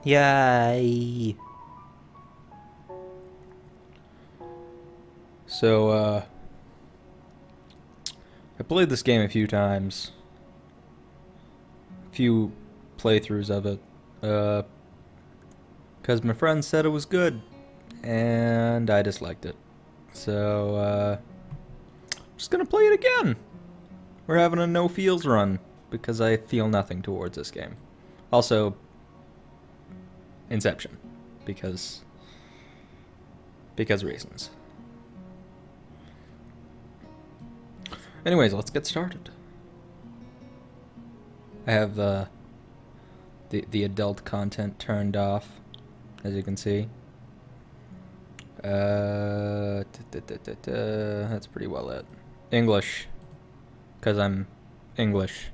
Yay! So, I played this game a few times. A few playthroughs of it. Because my friend said it was good. And I disliked it. So, I'm just gonna play it again. We're having a no feels run. Because I feel nothing towards this game. Also, Inception. Because reasons. Anyways, let's get started. I have the adult content turned off, as you can see. That's pretty well it. English, because I'm English.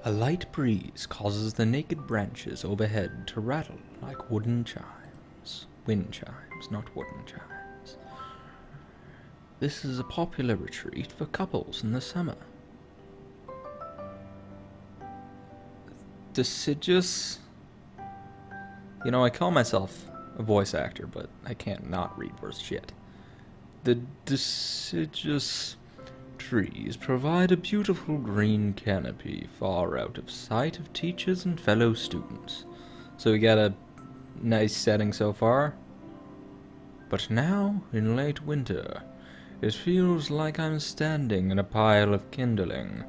A light breeze causes the naked branches overhead to rattle like wooden chimes. Wind chimes, not wooden chimes. This is a popular retreat for couples in the summer. Deciduous? You know, I call myself a voice actor, but I can't not read worse shit. The deciduous trees provide a beautiful green canopy far out of sight of teachers and fellow students. So we got a nice setting so far. But now, in late winter, it feels like I'm standing in a pile of kindling.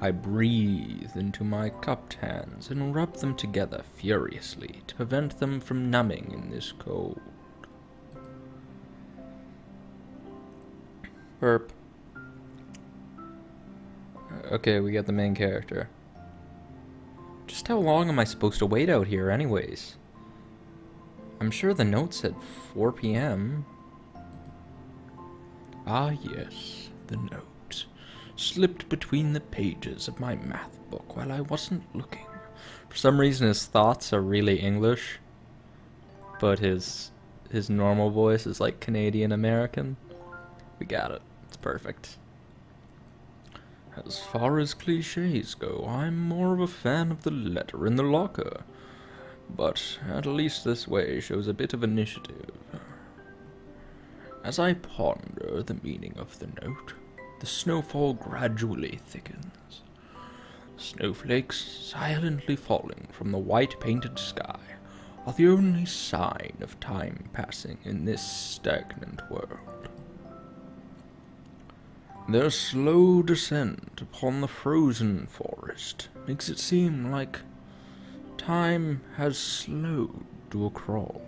I breathe into my cupped hands and rub them together furiously to prevent them from numbing in this cold. Burp. Okay, we got the main character. Just how long am I supposed to wait out here anyways? I'm sure the note said 4 p.m. Ah yes, the note. Slipped between the pages of my math book while I wasn't looking. For some reason his thoughts are really English, but his normal voice is like Canadian American. We got it. It's perfect. As far as cliches go, I'm more of a fan of the letter in the locker. But at least this way shows a bit of initiative. As I ponder the meaning of the note, the snowfall gradually thickens. Snowflakes silently falling from the white-painted sky are the only sign of time passing in this stagnant world. Their slow descent upon the frozen forest makes it seem like time has slowed to a crawl.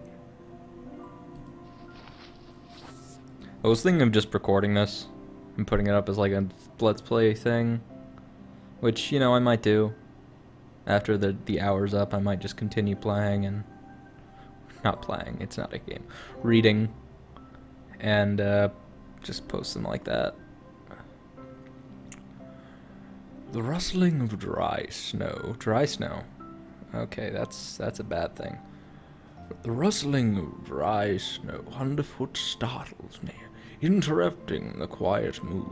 I was thinking of just recording this and putting it up as like a Let's Play thing, which, you know, I might do. After the hour's up, I might just continue playing and... Not playing, it's not a game. Reading, and just post them like that. The rustling of dry snow. Dry snow. Okay, that's a bad thing. The rustling of dry snow underfoot startles me, interrupting the quiet mood.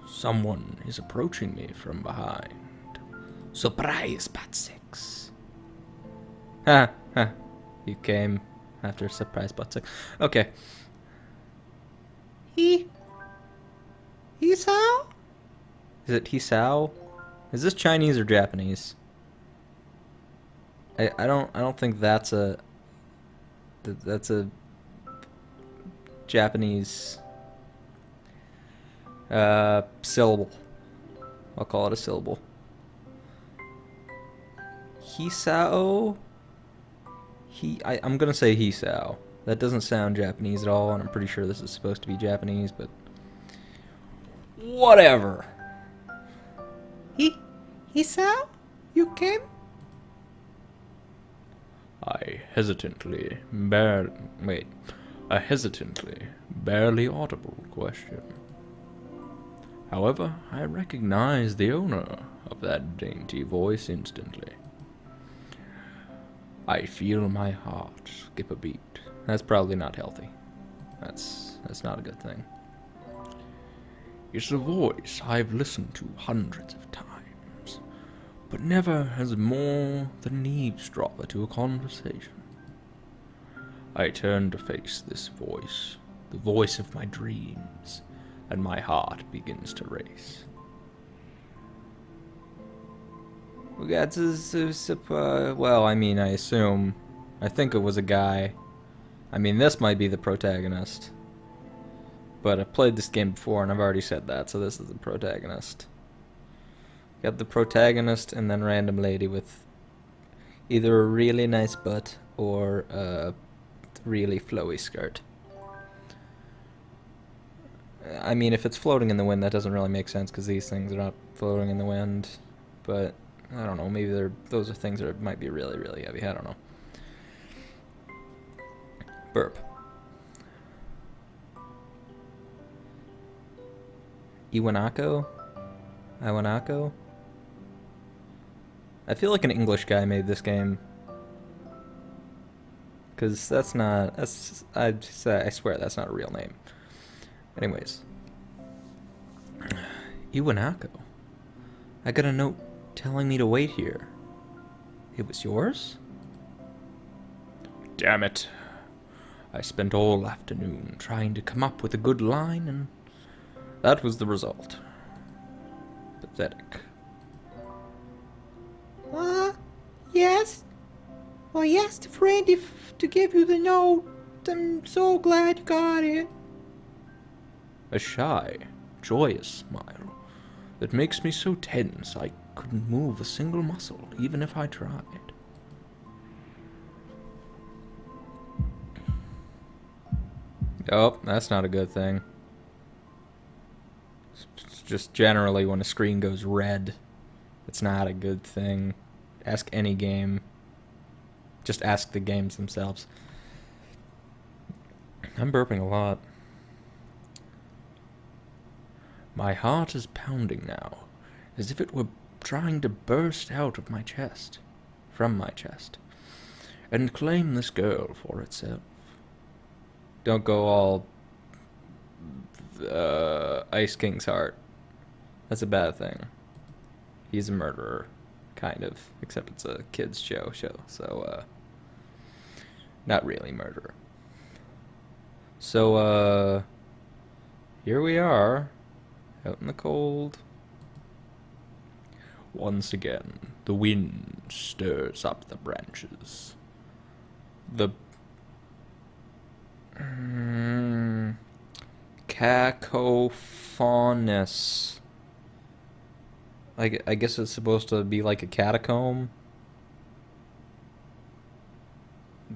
Someone is approaching me from behind. Surprise, Bat 6. Ha, ha. You came after surprise, Bat 6. Okay. Hisao? Is it Hisao? Is this Chinese or Japanese? I don't think that's a Japanese syllable. I'll call it a syllable. Hisao? I'm gonna say Hisao. That doesn't sound Japanese at all, and I'm pretty sure this is supposed to be Japanese, but whatever. Hisao? You came? A hesitantly, barely audible question. However, I recognize the owner of that dainty voice instantly. I feel my heart skip a beat. That's probably not healthy. That's not a good thing. It's a voice I've listened to hundreds of times. but never as more than an eavesdropper to a conversation. I turn to face this voice, the voice of my dreams, and my heart begins to race. Well, I mean, I think it was a guy. I mean, this might be the protagonist. But I've played this game before, and I've already said that, so this is the protagonist. Got the protagonist and then random lady with either a really nice butt or a really flowy skirt. I mean, if it's floating in the wind, that doesn't really make sense because these things are not floating in the wind. But I don't know. Maybe those are things that might be really, really heavy. I don't know. Burp. Iwanako? Iwanako? I feel like an English guy made this game. Because I swear that's not a real name. Anyways. Iwanako. I got a note telling me to wait here. It was yours? Damn it. I spent all afternoon trying to come up with a good line, and that was the result. Pathetic. Yes? Well, I asked a friend to give you the note. I'm so glad you got it. A shy, joyous smile that makes me so tense I couldn't move a single muscle, even if I tried. Oh, that's not a good thing. It's just generally when a screen goes red, it's not a good thing. Ask any game. Just ask the games themselves. I'm burping a lot. My heart is pounding now, as if it were trying to burst out of my chest, from my chest, and claim this girl for itself. Don't go all Ice King's heart. That's a bad thing. He's a murderer, kind of, except it's a kids show, so not really murderer. So here we are, out in the cold. Once again, the wind stirs up the branches. The cacophonous. I guess it's supposed to be like a catacomb.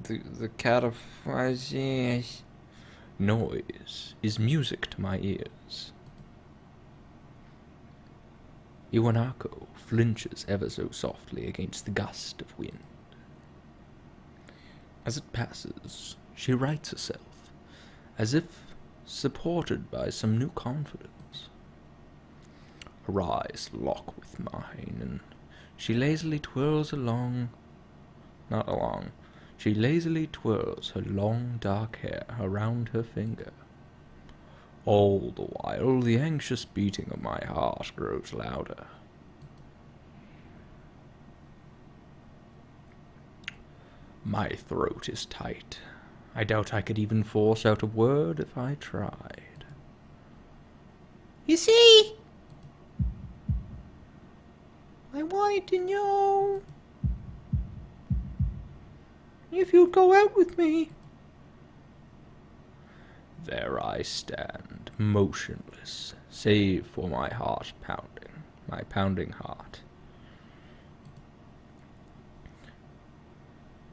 The cataphonous noise is music to my ears. Iwanako flinches ever so softly against the gust of wind. As it passes, she rights herself, as if supported by some new confidence. Her eyes lock with mine, and she lazily twirls she lazily twirls her long dark hair around her finger. All the while, the anxious beating of my heart grows louder. My throat is tight. I doubt I could even force out a word if I tried. You see? I wanted to know if you'd go out with me. There I stand, motionless, save for my heart pounding, my pounding heart.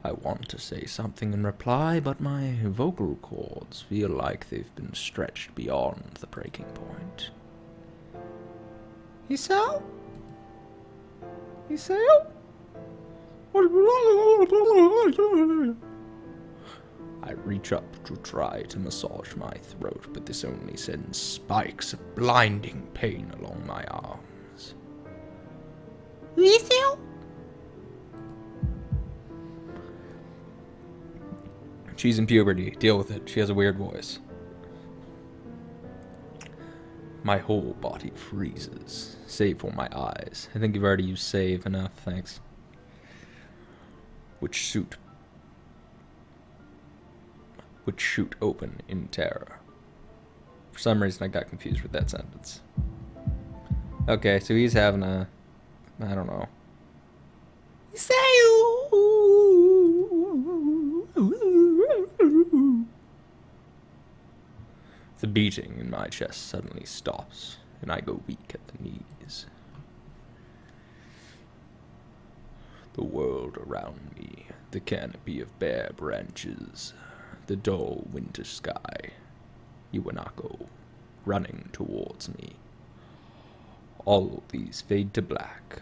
I want to say something in reply, but my vocal cords feel like they've been stretched beyond the breaking point. You so? You so? I reach up to try to massage my throat, but this only sends spikes of blinding pain along my arms. You so? She's in puberty. Deal with it. She has a weird voice. My whole body freezes, save for my eyes. I think you've already used save enough, thanks. Which shoot open in terror. For some reason I got confused with that sentence. Okay, so he's having a... I don't know. The beating in my chest suddenly stops, and I go weak at the knees. The world around me, the canopy of bare branches, the dull winter sky, Iwanako running towards me. All these fade to black.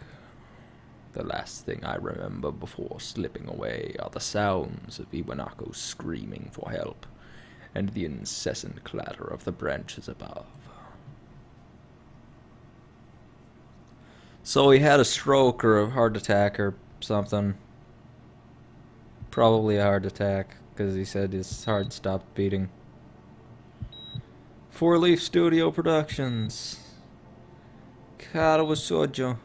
The last thing I remember before slipping away are the sounds of Iwanako screaming for help, and the incessant clatter of the branches above. So he had a stroke or a heart attack or something. Probably a heart attack, because he said his heart stopped beating. 4-Leaf Studio Productions. Katawa Shoujo.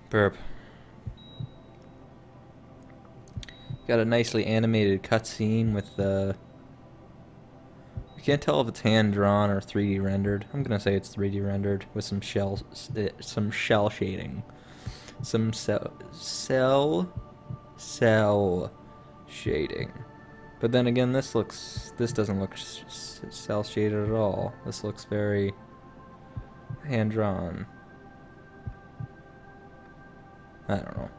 Burp. Got a nicely animated cutscene with I can't tell if it's hand drawn or 3D rendered. I'm gonna say it's 3D rendered with some shell shading, some cell shading. But then again, this doesn't look cell shaded at all. This looks very hand drawn. I don't know.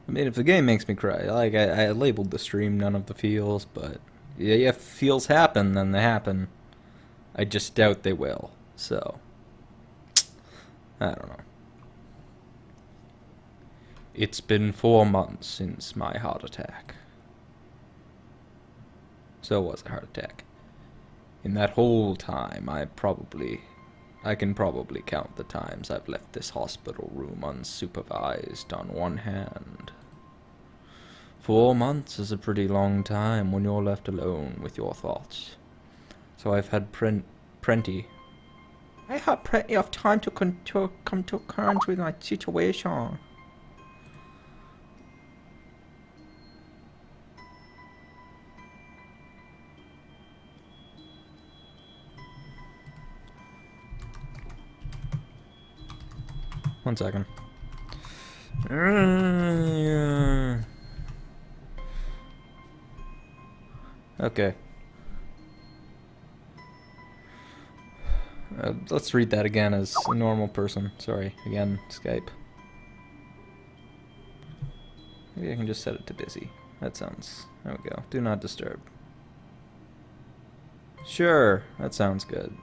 I mean, if the game makes me cry, like I labeled the stream none of the feels, but yeah, if feels happen, then they happen. I just doubt they will, so I don't know. It's been 4 months since my heart attack. So it was a heart attack. In that whole time, I can probably count the times I've left this hospital room unsupervised on one hand. 4 months is a pretty long time when you're left alone with your thoughts. So I've had plenty. I had plenty of time to come to terms with my situation. One second. Okay. Let's read that again as a normal person. Sorry, again, Skype. Maybe I can just set it to busy. That sounds... There we go. Do not disturb. Sure, that sounds good.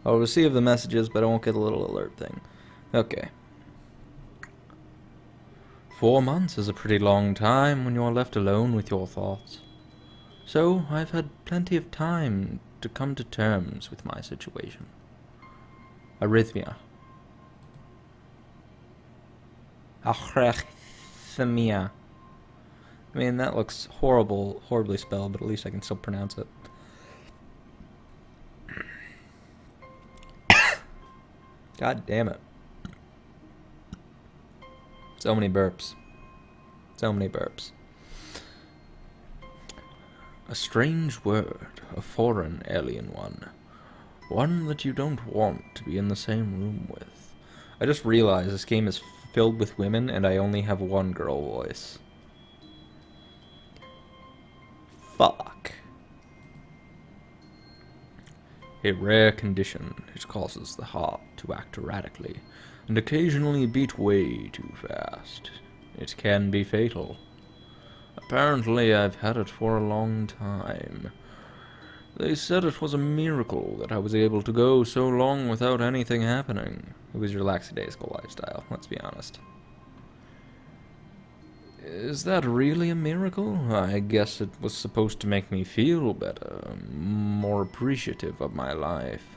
I'll receive the messages, but I won't get a little alert thing. Okay. 4 months is a pretty long time when you're left alone with your thoughts. So, I've had plenty of time to come to terms with my situation. Arrhythmia. Arrhythmia. I mean, that looks horribly spelled, but at least I can still pronounce it. God damn it. So many burps. So many burps. A strange word, a foreign alien one. One that you don't want to be in the same room with. I just realized this game is filled with women and I only have one girl voice. Fuck. A rare condition, it causes the heart to act erratically, and occasionally beat way too fast. It can be fatal. Apparently I've had it for a long time. They said it was a miracle that I was able to go so long without anything happening. It was your lackadaisical lifestyle, let's be honest. Is that really a miracle? I guess it was supposed to make me feel better, more appreciative of my life.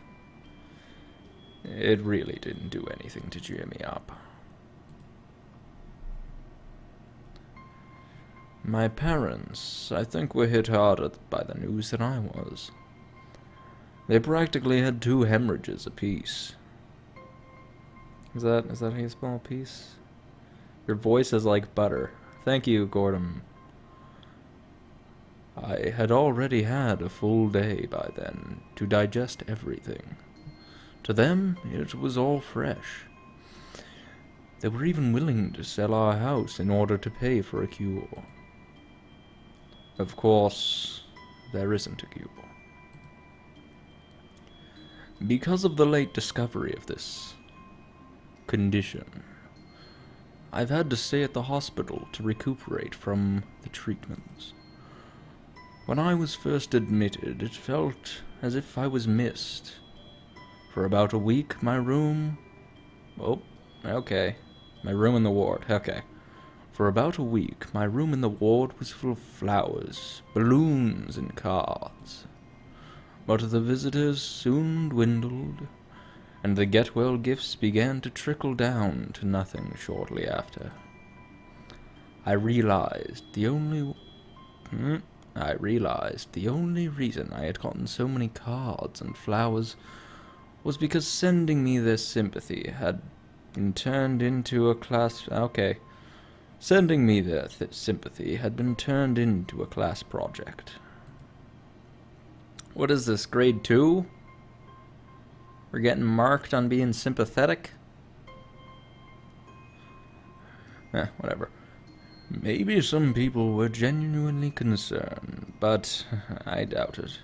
It really didn't do anything to cheer me up. My parents, I think, were hit harder by the news than I was. They practically had 2 hemorrhages apiece. Is that how you spell apiece? Your voice is like butter. Thank you, Gordon. I had already had a full day by then to digest everything. To them, it was all fresh. They were even willing to sell our house in order to pay for a cure. Of course, there isn't a cure. Because of the late discovery of this condition, I've had to stay at the hospital to recuperate from the treatments. When I was first admitted, it felt as if I was missed. For about a week, my room in the ward, okay. For about a week, my room in the ward was full of flowers, balloons, and cards. But the visitors soon dwindled, and the get-well gifts began to trickle down to nothing shortly after. I realized the only reason I had gotten so many cards and flowers was because sending me their sympathy had been turned into a class... Sending me their sympathy had been turned into a class project. What is this, grade 2? We're getting marked on being sympathetic? Whatever. Maybe some people were genuinely concerned, but I doubt it.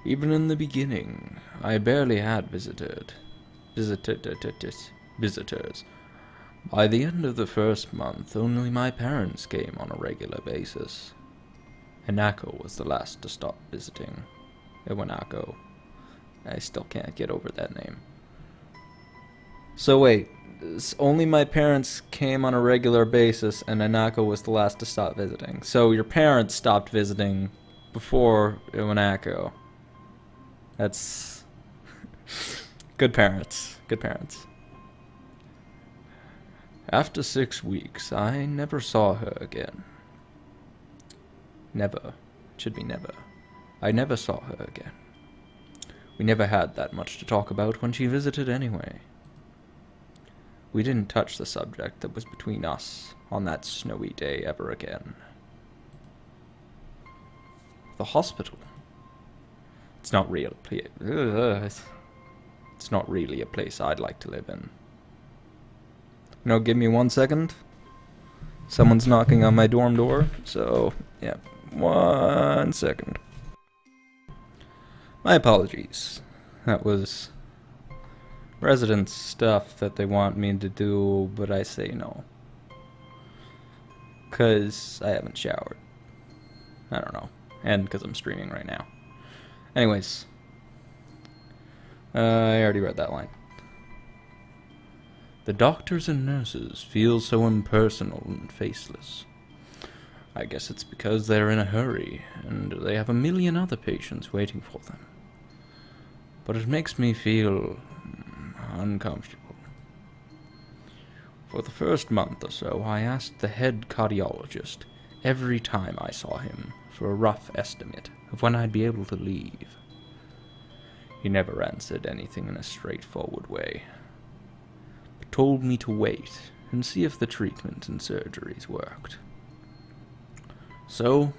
Even in the beginning, I barely had visitors. By the end of the first month, only my parents came on a regular basis. Hanako was the last to stop visiting. Iwanako. I still can't get over that name. So wait, only my parents came on a regular basis and Hanako was the last to stop visiting. So your parents stopped visiting before Iwanako. That's... Good parents. Good parents. After 6 weeks, I never saw her again. Never. It should be never. I never saw her again. We never had that much to talk about when she visited anyway. We didn't touch the subject that was between us on that snowy day ever again. The hospital. It's not real. It's not really a place I'd like to live in. No, give me 1 second. Someone's knocking on my dorm door, so, yeah, 1 second. My apologies. That was resident stuff that they want me to do, but I say no. 'Cause I haven't showered. I don't know. And because I'm streaming right now. Anyways. I already read that line. The doctors and nurses feel so impersonal and faceless. I guess it's because they're in a hurry, and they have a million other patients waiting for them. But it makes me feel uncomfortable. For the first month or so, I asked the head cardiologist every time I saw him for a rough estimate of when I'd be able to leave. He never answered anything in a straightforward way, but told me to wait and see if the treatment and surgeries worked. So,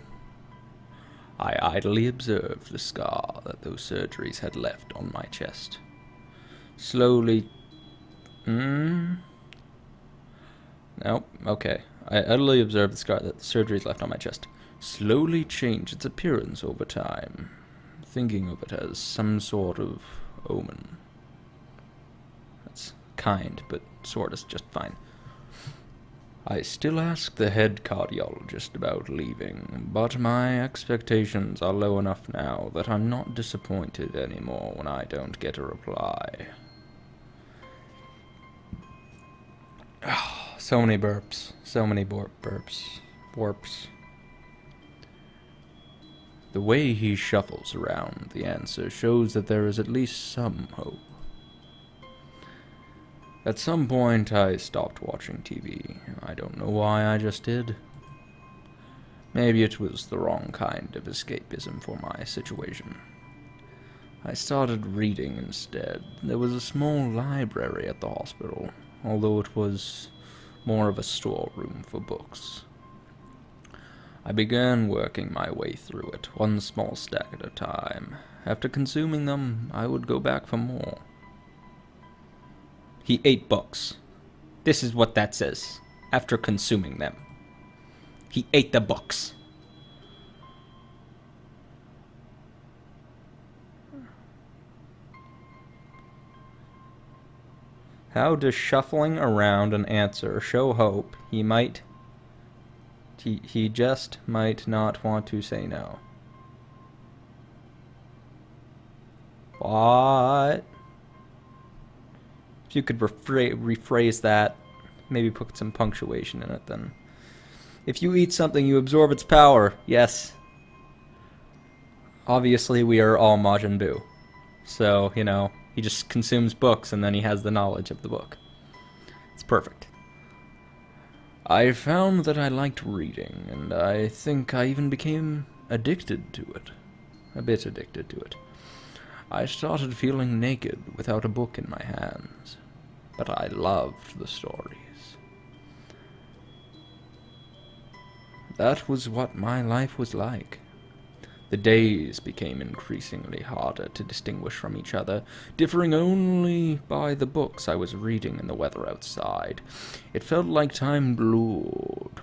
I idly observed the scar that those surgeries had left on my chest. Slowly... Nope, okay. I idly observed the scar that the surgeries left on my chest. Slowly change its appearance over time, thinking of it as some sort of omen. That's kind, but sort is just fine. I still ask the head cardiologist about leaving, but my expectations are low enough now that I'm not disappointed anymore when I don't get a reply. So many burps. So many burps. Warps. The way he shuffles around the answer shows that there is at least some hope. At some point, I stopped watching TV. I don't know why, I just did. Maybe it was the wrong kind of escapism for my situation. I started reading instead. There was a small library at the hospital, although it was more of a storeroom for books. I began working my way through it, one small stack at a time. After consuming them, I would go back for more. He ate books. This is what that says. After consuming them. He ate the books. How does shuffling around an answer show hope he just might not want to say no? What? If you could rephrase that, maybe put some punctuation in it then. If you eat something, you absorb its power. Yes. Obviously, we are all Majin Buu. So, you know, he just consumes books and then he has the knowledge of the book. It's perfect. I found that I liked reading, and I think I even became addicted to it. A bit addicted to it. I started feeling naked without a book in my hands, but I loved the stories. That was what my life was like. The days became increasingly harder to distinguish from each other, differing only by the books I was reading and the weather outside. It felt like time blurred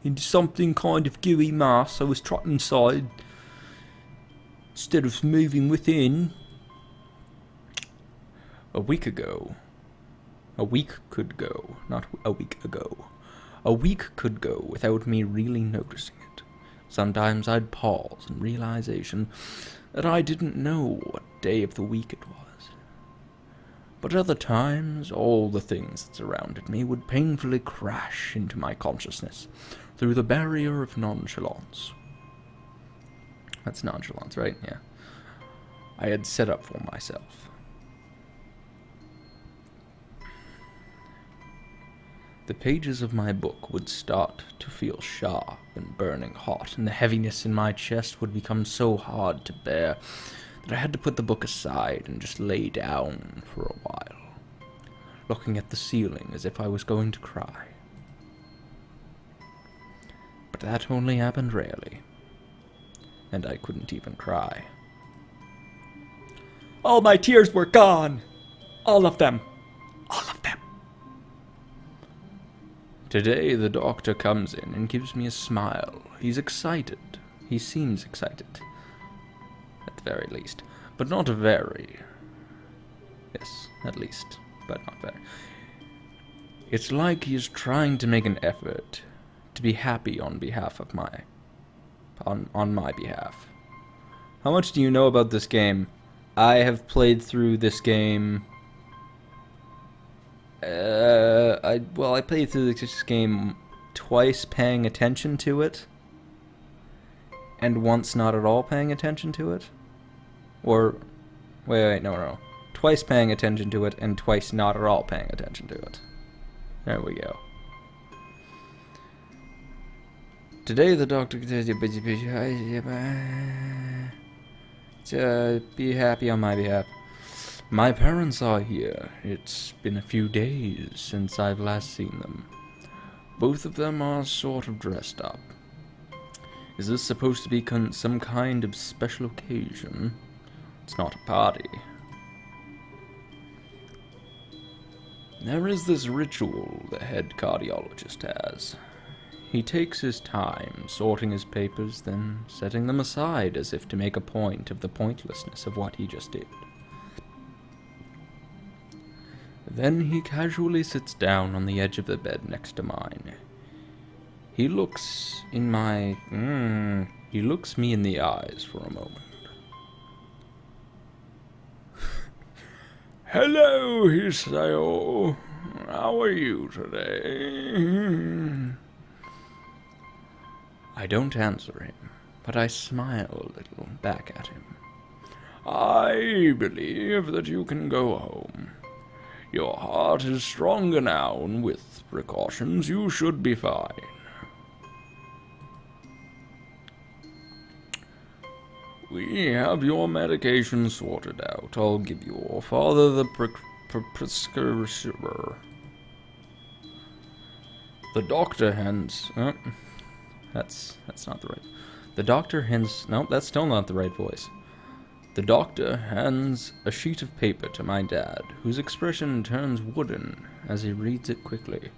into something kind of gooey mass I was trapped inside, instead of moving within. A week could go, not a week ago. A week could go without me really noticing it. Sometimes I'd pause in realization that I didn't know what day of the week it was. But other times, all the things that surrounded me would painfully crash into my consciousness through the barrier of nonchalance. That's nonchalance, right? Yeah. I had set up for myself. The pages of my book would start to feel sharp and burning hot, and the heaviness in my chest would become so hard to bear that I had to put the book aside and just lay down for a while, looking at the ceiling as if I was going to cry. But that only happened rarely, and I couldn't even cry. All my tears were gone! All of them! All of them! Today, the doctor comes in and gives me a smile. He's excited. He seems excited. At the very least. But not very. Yes, at least. But not very. It's like he's trying to make an effort to be happy on behalf of on my behalf. How much do you know about this game? I have played through this game. I played through this game twice paying attention to it, and once not at all paying attention to it. Or, wait, no. Twice paying attention to it, and twice not at all paying attention to it. There we go. Today the doctor be happy on my behalf. My parents are here. It's been a few days since I've last seen them. Both of them are sort of dressed up. Is this supposed to be some kind of special occasion? It's not a party. There is this ritual the head cardiologist has. He takes his time sorting his papers, then setting them aside as if to make a point of the pointlessness of what he just did. Then he casually sits down on the edge of the bed next to mine. He looks me in the eyes for a moment. Hello, Hisayo. How are you today? I don't answer him, but I smile a little back at him. I believe that you can go home. Your heart is stronger now, and with precautions you should be fine. We have your medication sorted out. I'll give your father the prescription. The doctor hands... That's not the right... The doctor hands... Nope, that's still not the right voice. The doctor hands a sheet of paper to my dad, whose expression turns wooden as he reads it quickly.